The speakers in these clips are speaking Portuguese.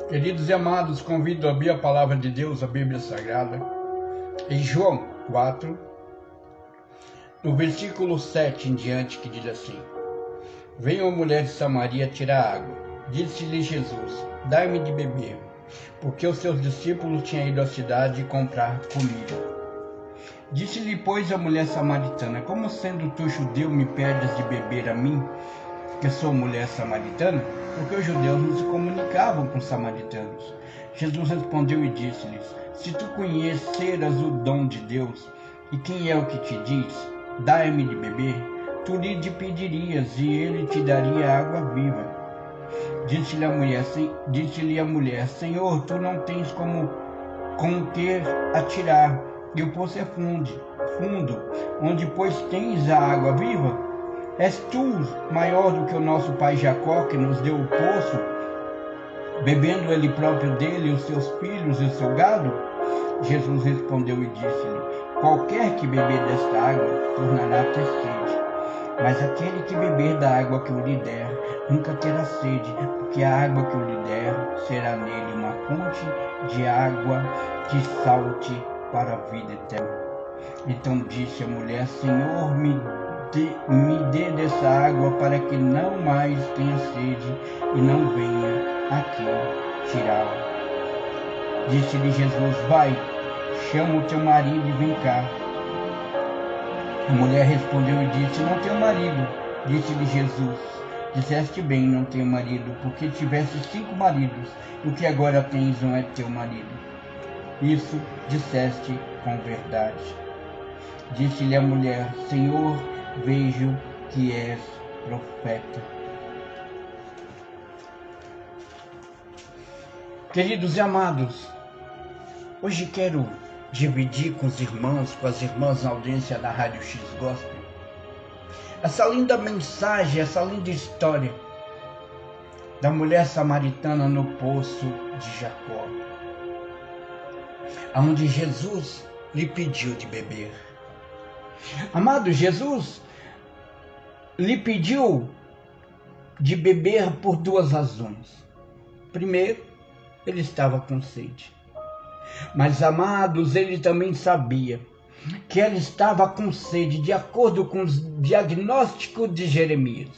Queridos e amados, convido a abrir a palavra de Deus, a Bíblia Sagrada, em João 4, no versículo 7 em diante, que diz assim: Veio uma mulher de Samaria tirar água. Disse-lhe Jesus: Dai-me de beber, porque os seus discípulos tinham ido à cidade comprar comida. Disse-lhe, pois, a mulher samaritana: Como sendo tu judeu me pedes de beber a mim, que sou mulher samaritana? Porque os judeus não se comunicavam com os samaritanos. Jesus respondeu e disse-lhes: Se tu conheceras o dom de Deus, e quem é o que te diz, dai-me de beber, tu lhe pedirias, e ele te daria água viva. Disse-lhe a mulher: Senhor, tu não tens como que atirar, e o poço é fundo, onde pois tens a água viva? És tu maior do que o nosso pai Jacó, que nos deu o poço, bebendo ele próprio dele, os seus filhos e o seu gado? Jesus respondeu e disse-lhe: Qualquer que beber desta água tornará a ter sede, mas aquele que beber da água que eu lhe der nunca terá sede, porque a água que eu lhe der será nele uma fonte de água que salte para a vida eterna. Então disse a mulher: Senhor, me dê dessa água, para que não mais tenha sede e não venha aqui tirá-la. Disse-lhe Jesus: Vai, chama o teu marido e vem cá. A mulher respondeu e disse: Não tenho marido. Disse-lhe Jesus: Disseste bem, não tenho marido, porque tiveste 5 maridos, e o que agora tens não é teu marido. Isso disseste com verdade. Disse-lhe a mulher: Senhor, vejo que és profeta. Queridos e amados, hoje quero dividir com os irmãos, com as irmãs na audiência da Rádio X Gospel, essa linda mensagem, essa linda história da mulher samaritana no poço de Jacó, onde Jesus lhe pediu de beber. Amado, Jesus lhe pediu de beber por 2 razões. Primeiro, ele estava com sede. Mas, amados, ele também sabia que ela estava com sede de acordo com o diagnóstico de Jeremias.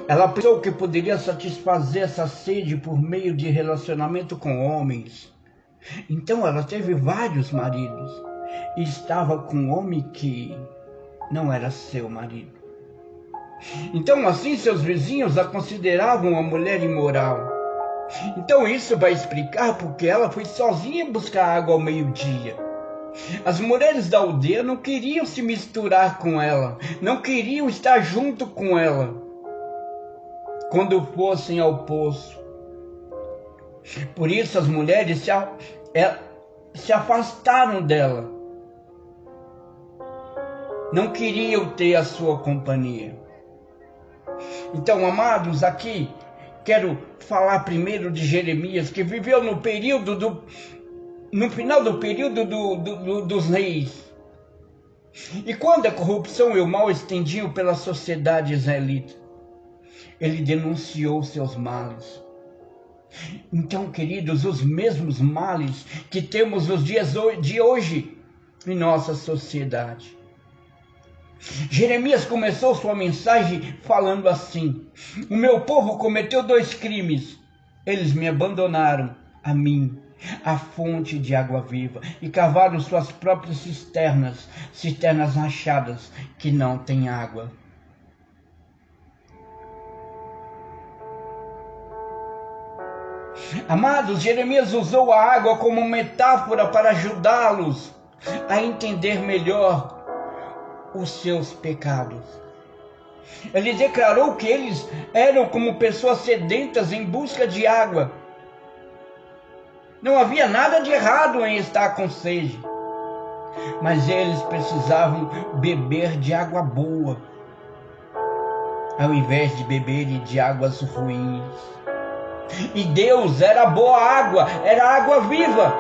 Ela pensou que poderia satisfazer essa sede por meio de relacionamento com homens. Então ela teve vários maridos e estava com um homem que não era seu marido. Então assim seus vizinhos a consideravam uma mulher imoral. Então isso vai explicar porque ela foi sozinha buscar água ao meio-dia. As mulheres da aldeia não queriam se misturar com ela, não queriam estar junto com ela quando fossem ao poço. Por isso as mulheres se afastaram dela. Não queriam ter a sua companhia. Então, amados, aqui quero falar primeiro de Jeremias, que viveu no final do período dos reis. E quando a corrupção e o mal estendiam pela sociedade israelita, ele denunciou seus males. Então, queridos, os mesmos males que temos nos dias de hoje em nossa sociedade. Jeremias começou sua mensagem falando assim: O meu povo cometeu 2 crimes. Eles me abandonaram, a mim, a fonte de água viva, e cavaram suas próprias cisternas rachadas que não têm água. Amados, Jeremias usou a água como metáfora para ajudá-los a entender melhor os seus pecados. Ele declarou que eles eram como pessoas sedentas em busca de água. Não havia nada de errado em estar com sede, mas eles precisavam beber de água boa, ao invés de beberem de águas ruins. E Deus era boa água, era água viva,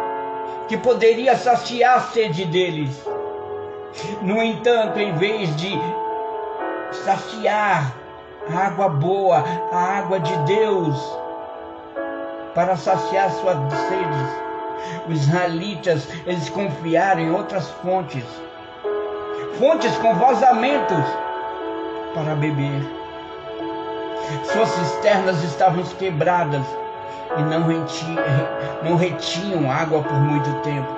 que poderia saciar a sede deles. No entanto, em vez de saciar a água boa, a água de Deus, para saciar suas sedes. Os israelitas, eles confiaram em outras fontes com vazamentos para beber. Suas cisternas estavam quebradas e não retinham água por muito tempo.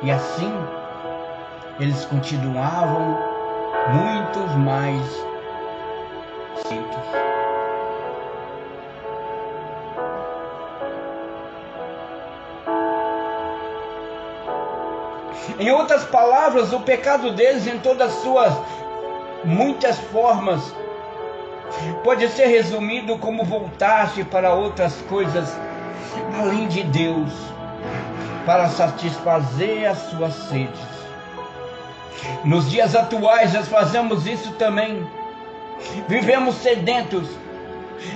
E assim, eles continuavam muitos mais sedentos. Em outras palavras, o pecado deles, em todas as suas muitas formas, pode ser resumido como voltar-se para outras coisas além de Deus, para satisfazer as suas sedes. Nos dias atuais nós fazemos isso também. Vivemos sedentos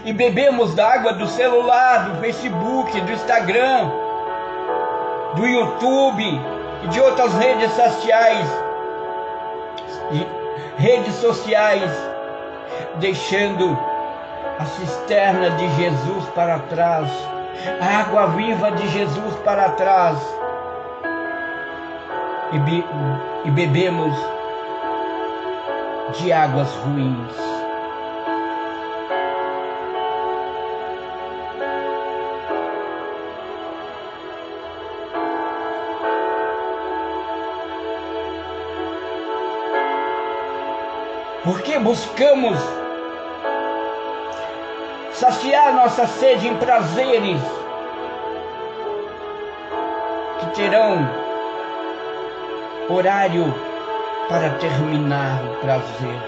e bebemos da água do celular, do Facebook, do Instagram, do YouTube e de outras redes sociais, deixando a cisterna de Jesus para trás, a água viva de Jesus para trás, e bebemos de águas ruins. Porque buscamos saciar nossa sede em prazeres que terão horário para terminar o prazer.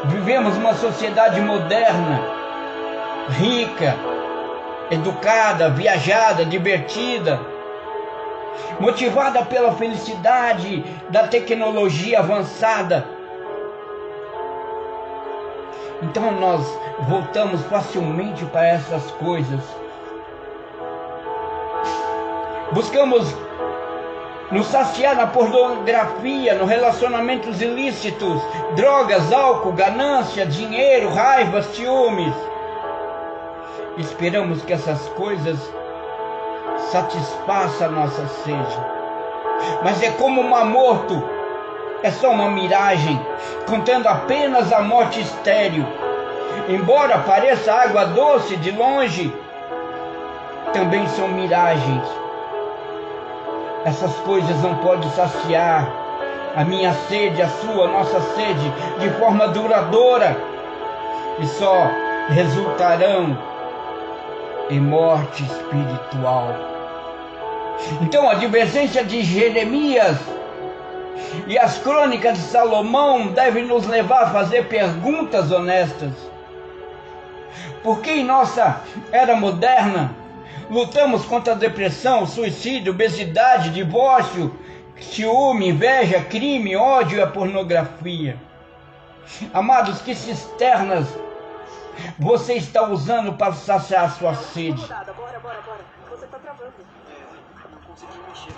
Vivemos uma sociedade moderna, rica, educada, viajada, divertida, motivada pela felicidade da tecnologia avançada. Então nós voltamos facilmente para essas coisas. Buscamos nos saciar na pornografia, nos relacionamentos ilícitos, drogas, álcool, ganância, dinheiro, raiva, ciúmes. Esperamos que essas coisas satisfaçam a nossa sede. Mas é como um mar morto. É só uma miragem, contando apenas a morte estéril. Embora pareça água doce de longe, também são miragens. Essas coisas não podem saciar a minha sede, a sua, a nossa sede, de forma duradoura, e só resultarão em morte espiritual. Então a advertência de Jeremias e as crônicas de Salomão devem nos levar a fazer perguntas honestas. Por que em nossa era moderna lutamos contra a depressão, suicídio, obesidade, divórcio, ciúme, inveja, crime, ódio e a pornografia? Amados, que cisternas você está usando para saciar a sua sede? Bora. Você está travando. Não consegui mexer.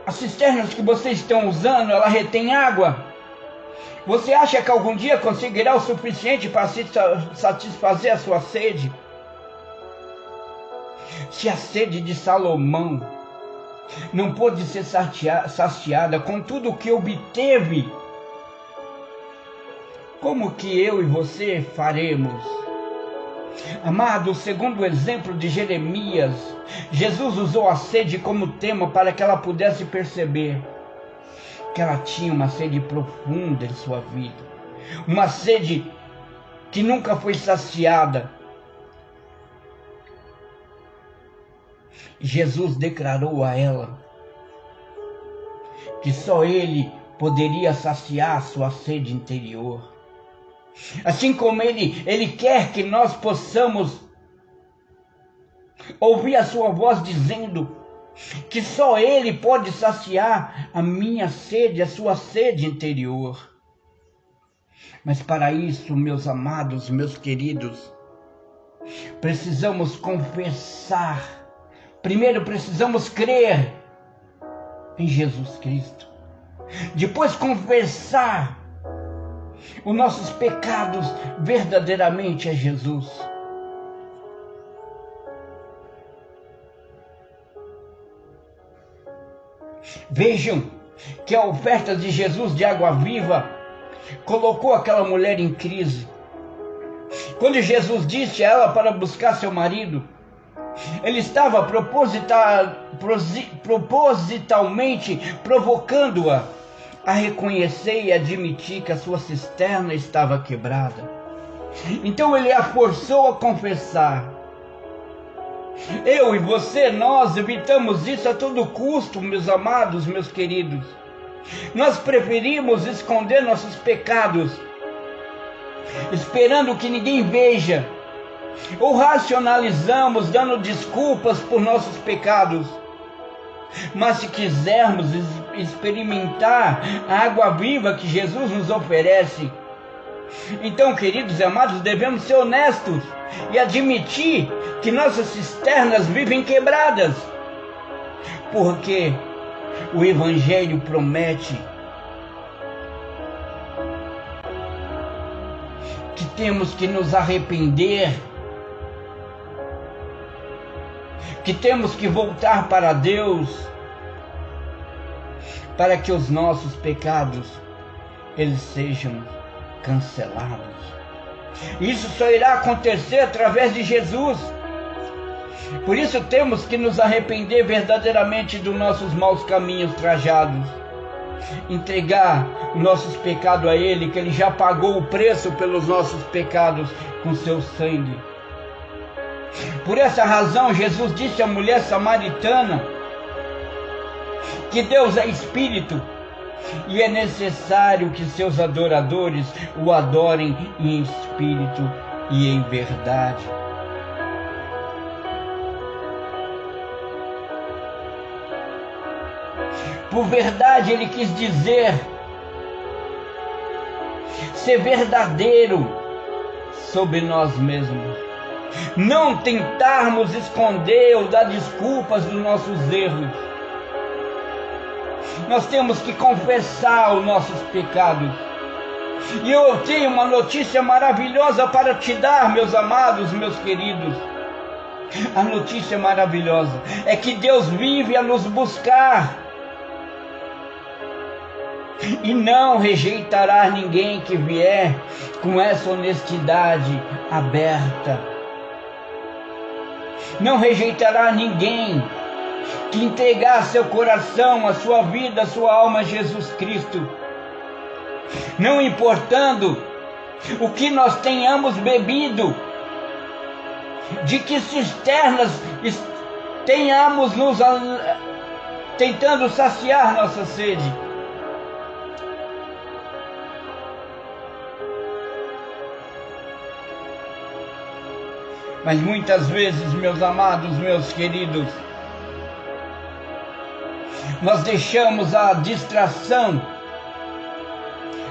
As cisternas que vocês estão usando, ela retém água? Você acha que algum dia conseguirá o suficiente para satisfazer a sua sede? Se a sede de Salomão não pôde ser saciada com tudo o que obteve, como que eu e você faremos? Amado, segundo o exemplo de Jeremias, Jesus usou a sede como tema para que ela pudesse perceber que ela tinha uma sede profunda em sua vida, uma sede que nunca foi saciada. Jesus declarou a ela que só Ele poderia saciar a sua sede interior. Assim como Ele quer que nós possamos ouvir a sua voz dizendo que só Ele pode saciar a minha sede, a sua sede interior. Mas para isso, meus amados, meus queridos, precisamos confessar. Primeiro precisamos crer em Jesus Cristo. depois confessar os nossos pecados verdadeiramente a Jesus. Vejam que a oferta de Jesus de água viva colocou aquela mulher em crise. Quando Jesus disse a ela para buscar seu marido, ele estava propositalmente provocando-a a reconhecer e admitir que a sua cisterna estava quebrada. Então ele a forçou a confessar. Eu e você, nós evitamos isso a todo custo, meus amados, meus queridos. Nós preferimos esconder nossos pecados, esperando que ninguém veja, ou racionalizamos dando desculpas por nossos pecados. Mas se quisermos experimentar a água viva que Jesus nos oferece, então, queridos e amados, devemos ser honestos e admitir que nossas cisternas vivem quebradas, porque o Evangelho promete que temos que nos arrepender, que temos que voltar para Deus, para que os nossos pecados eles sejam cancelados. Isso só irá acontecer através de Jesus. Por isso temos que nos arrepender verdadeiramente dos nossos maus caminhos trajados, entregar nossos pecados a Ele, que Ele já pagou o preço pelos nossos pecados com seu sangue. Por essa razão, Jesus disse à mulher samaritana que Deus é Espírito e é necessário que seus adoradores o adorem em espírito e em verdade. Por verdade, ele quis dizer ser verdadeiro sobre nós mesmos. Não tentarmos esconder ou dar desculpas dos nossos erros. Nós temos que confessar os nossos pecados. E eu tenho uma notícia maravilhosa para te dar, meus amados, meus queridos. A notícia maravilhosa é que Deus vive a nos buscar e não rejeitará ninguém que vier com essa honestidade aberta. Não rejeitará ninguém que entregar seu coração, a sua vida, a sua alma a Jesus Cristo. Não importando o que nós tenhamos bebido, de que cisternas tenhamos nos tentando saciar nossa sede. Mas muitas vezes, meus amados, meus queridos, nós deixamos a distração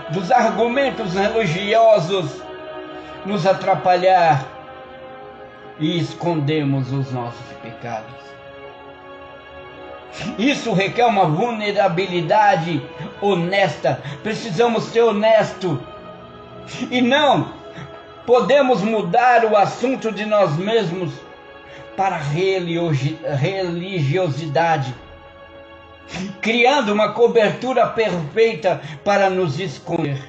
dos argumentos religiosos nos atrapalhar e escondemos os nossos pecados. Isso requer uma vulnerabilidade honesta. Precisamos ser honestos e não podemos mudar o assunto de nós mesmos para religiosidade, criando uma cobertura perfeita para nos esconder.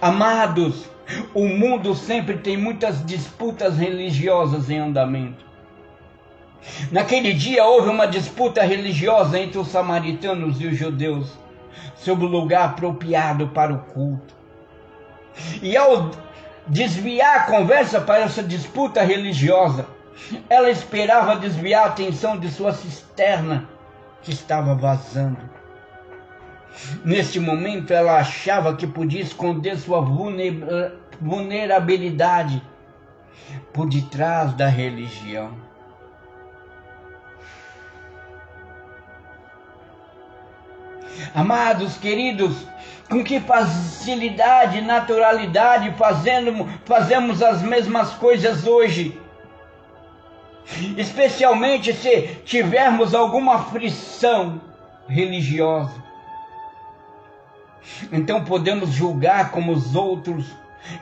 Amados, o mundo sempre tem muitas disputas religiosas em andamento. Naquele dia houve uma disputa religiosa entre os samaritanos e os judeus sobre o lugar apropriado para o culto. E ao desviar a conversa para essa disputa religiosa, ela esperava desviar a atenção de sua cisterna que estava vazando. Neste momento ela achava que podia esconder sua vulnerabilidade por detrás da religião. Amados, queridos, com que facilidade e naturalidade fazemos as mesmas coisas hoje. Especialmente se tivermos alguma aflição religiosa. Então podemos julgar como os outros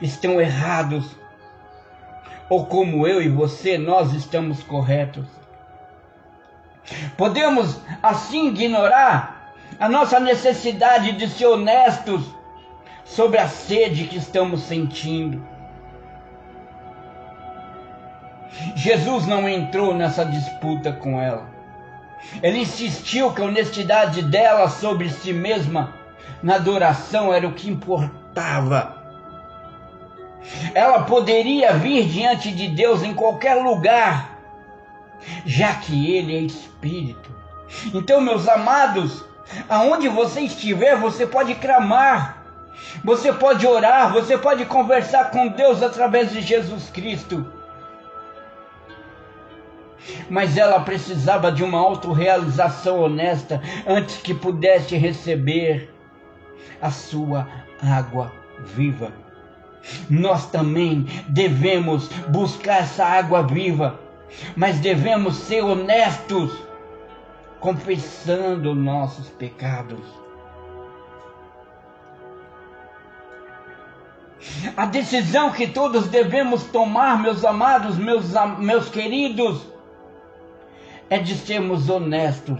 estão errados, ou como eu e você, nós estamos corretos. Podemos assim ignorar a nossa necessidade de ser honestos sobre a sede que estamos sentindo. Jesus não entrou nessa disputa com ela. Ele insistiu que a honestidade dela sobre si mesma na adoração era o que importava. Ela poderia vir diante de Deus em qualquer lugar, já que Ele é Espírito. Então, meus amados, aonde você estiver, você pode clamar, você pode orar, você pode conversar com Deus através de Jesus Cristo. Mas ela precisava de uma autorrealização honesta antes que pudesse receber a sua água viva. Nós também devemos buscar essa água viva, mas devemos ser honestos, confessando nossos pecados. A decisão que todos devemos tomar, meus amados, meus queridos, é de sermos honestos.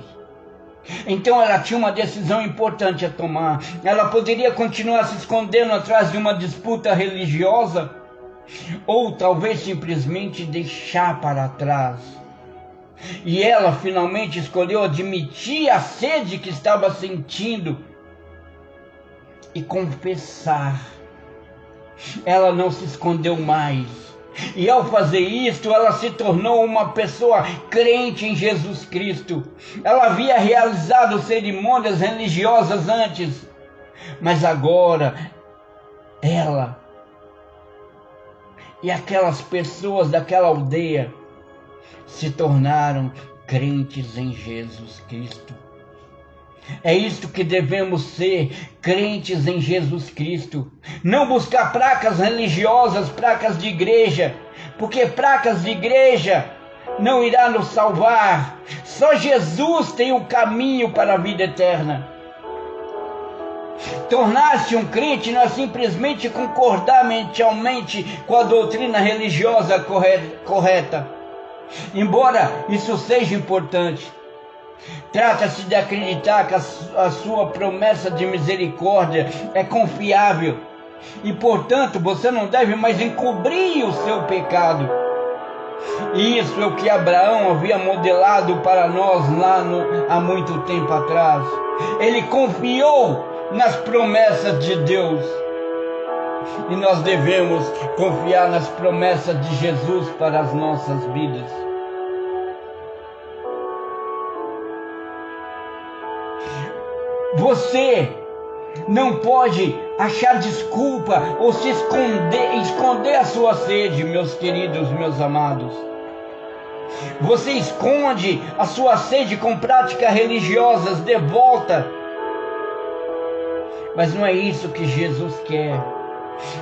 Então ela tinha uma decisão importante a tomar. Ela poderia continuar se escondendo atrás de uma disputa religiosa, ou talvez simplesmente deixar para trás. E ela finalmente escolheu admitir a sede que estava sentindo e confessar. Ela não se escondeu mais. E ao fazer isto, ela se tornou uma pessoa crente em Jesus Cristo. Ela havia realizado cerimônias religiosas antes, mas agora ela e aquelas pessoas daquela aldeia se tornaram crentes em Jesus Cristo. É isto que devemos ser, crentes em Jesus Cristo. Não buscar placas religiosas, placas de igreja, porque placas de igreja não irá nos salvar. Só Jesus tem o caminho para a vida eterna. Tornar-se um crente não é simplesmente concordar mentalmente com a doutrina religiosa correta. Embora isso seja importante, trata-se de acreditar que a sua promessa de misericórdia é confiável e, portanto, você não deve mais encobrir o seu pecado. Isso é o que Abraão havia modelado para nós lá há muito tempo atrás. Ele confiou nas promessas de Deus e nós devemos confiar nas promessas de Jesus para as nossas vidas. Você não pode achar desculpa ou se esconder a sua sede, meus queridos, meus amados. Você esconde a sua sede com práticas religiosas de volta. Mas não é isso que Jesus quer.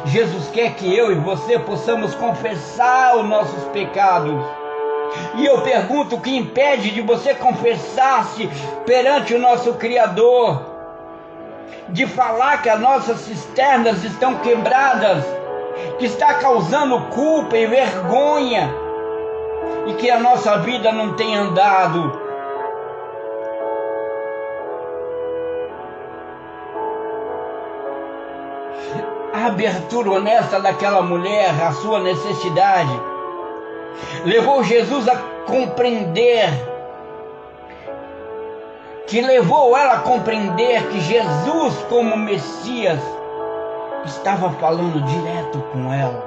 Jesus quer que eu e você possamos confessar os nossos pecados. E eu pergunto, o que impede de você confessar-se perante o nosso Criador? De falar que as nossas cisternas estão quebradas, que está causando culpa e vergonha, e que a nossa vida não tem andado. A abertura honesta daquela mulher, a sua necessidade, levou Jesus a compreender, que Jesus, como Messias, estava falando direto com ela,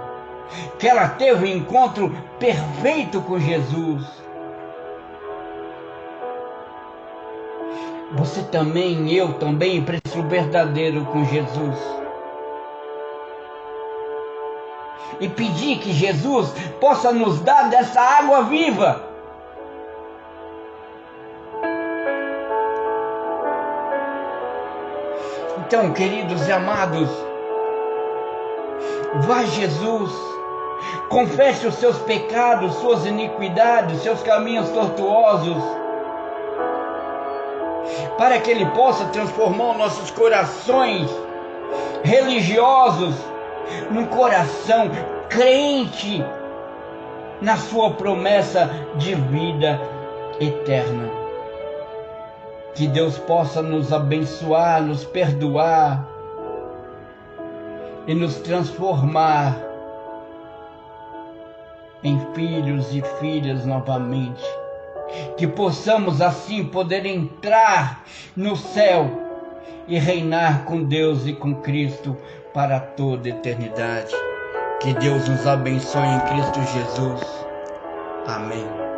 que ela teve um encontro perfeito com Jesus. Você também, eu também, precisamos verdadeiro com Jesus. E pedir que Jesus possa nos dar dessa água viva. Então, queridos e amados, vá a Jesus, confesse os seus pecados, suas iniquidades, seus caminhos tortuosos. para que Ele possa transformar os nossos corações religiosos num coração crente na sua promessa de vida eterna. Que Deus possa nos abençoar, nos perdoar e nos transformar em filhos e filhas novamente. Que possamos assim poder entrar no céu e reinar com Deus e com Cristo para toda a eternidade. Que Deus nos abençoe em Cristo Jesus. Amém.